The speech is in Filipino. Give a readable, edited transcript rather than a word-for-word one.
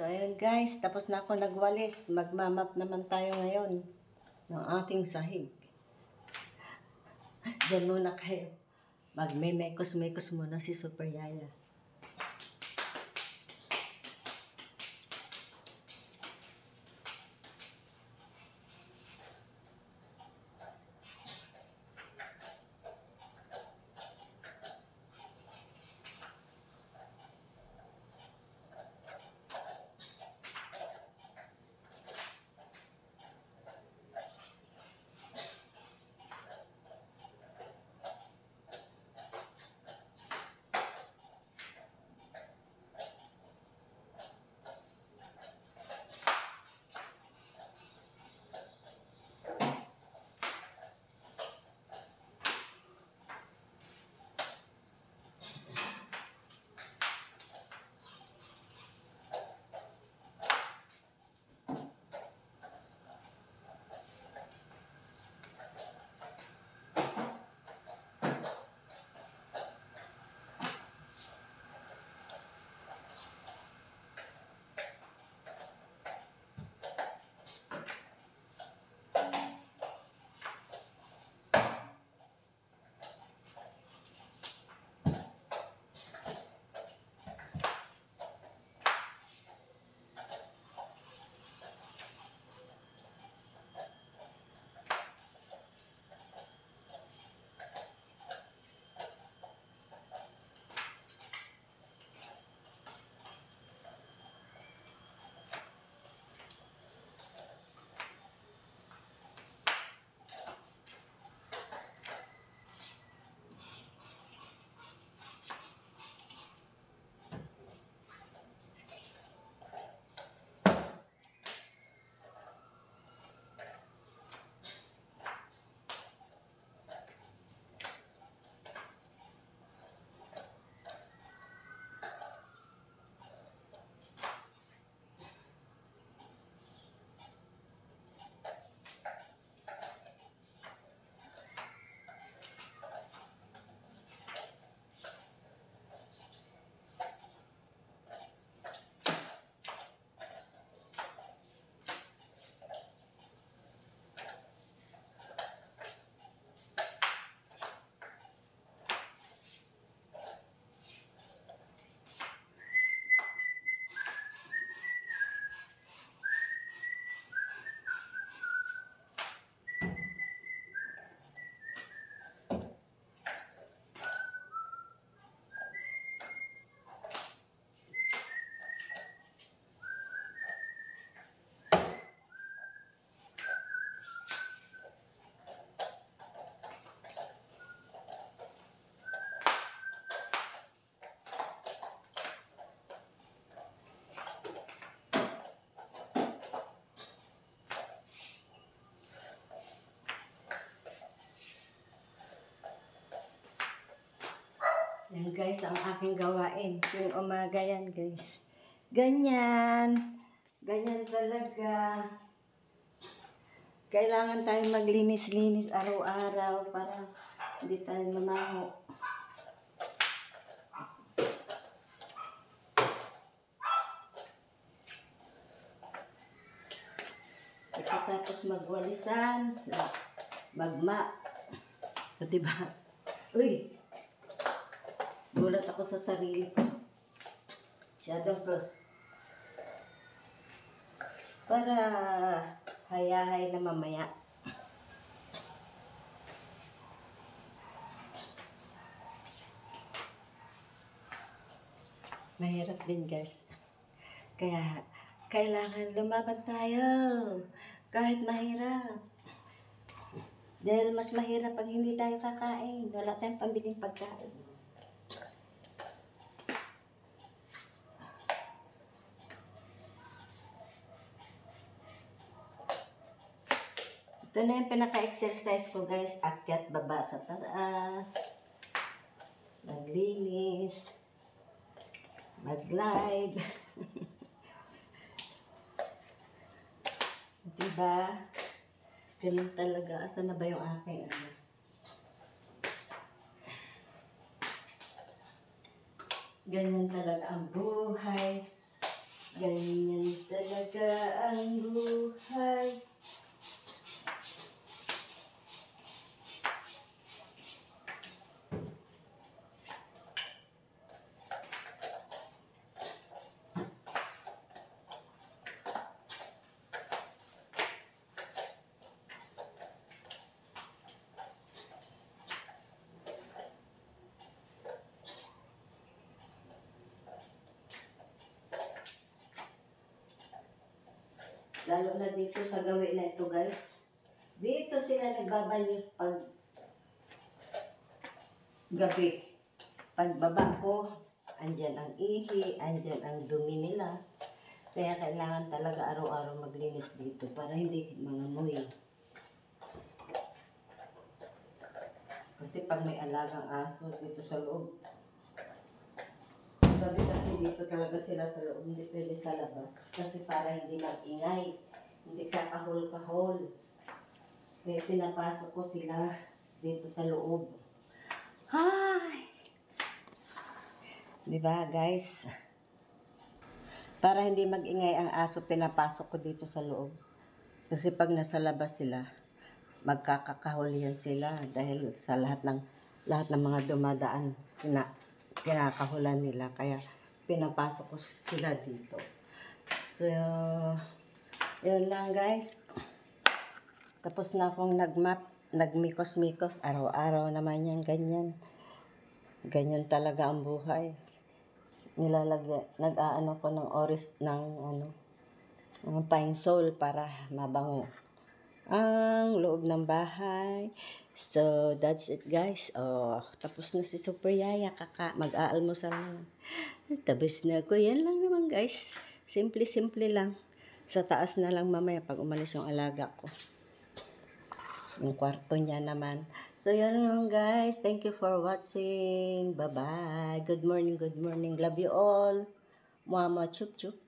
So, ayun guys, tapos na ako nagwalis. Magmamap naman tayo ngayon ng ating sahig. Diyan muna kayo. Magme-mekos-mekos muna si Super Yaya. Yan guys, ang aking gawain. Yung umaga yan guys. Ganyan. Ganyan talaga. Kailangan tayong maglinis-linis araw-araw para hindi tayo mamaho. Tapos magwalisan, magma. O diba? Uy! Gulat ako sa sarili ko. Masyadong ko. Para hayahay na mamaya. Mahirap din guys. Kaya kailangan lumaban tayo. Kahit mahirap. Dahil mas mahirap pag hindi tayo kakain. Wala tayong pambiling pagkain. Ito na yung pinaka-exercise ko guys. Akyat baba sa taas. Maglinis. Mag-live. Diba? Ganun talaga. Asan na ba yung aking ano? Ganyan talaga ang buhay. Ganyan talaga ang buhay. Lalo na dito sa gawin na ito, guys. Dito sila nagbabanyo pag gabi. Pagbaba ko, andyan ang ihi, andyan ang dumi nila. Kaya kailangan talaga araw-araw maglinis dito para hindi mangamoy. Kasi pag may alagang aso dito sa loob, gabi kasi dito talaga sila sa loob, hindi pwede sa labas. Kasi para hindi mag-ingay, hindi kakahol-kahol. Kaya pinapasok ko sila dito sa loob. Hi! Diba guys? Para hindi mag-ingay ang aso, pinapasok ko dito sa loob. Kasi pag nasa labas sila, magkakakahol yan sila dahil sa lahat ng mga dumadaan kinakahulan nila, kaya pinapasok ko sila dito. So yun lang guys, tapos na akong nagmikos-mikos araw-araw naman yan, ganyan talaga ang buhay. Nag-aano ko ng pine sol para mabango ang loob ng bahay. So, that's it guys. Tapos na si Super Yaya, mag-aalmusal na. Tapos na ako. Yan lang naman guys. Simple-simple lang. Sa taas na lang mamaya pag umalis yung alaga ko. Yung kwarto niya naman. So, yan lang guys. Thank you for watching. Bye-bye. Good morning, good morning. Love you all. Mama, chup chup.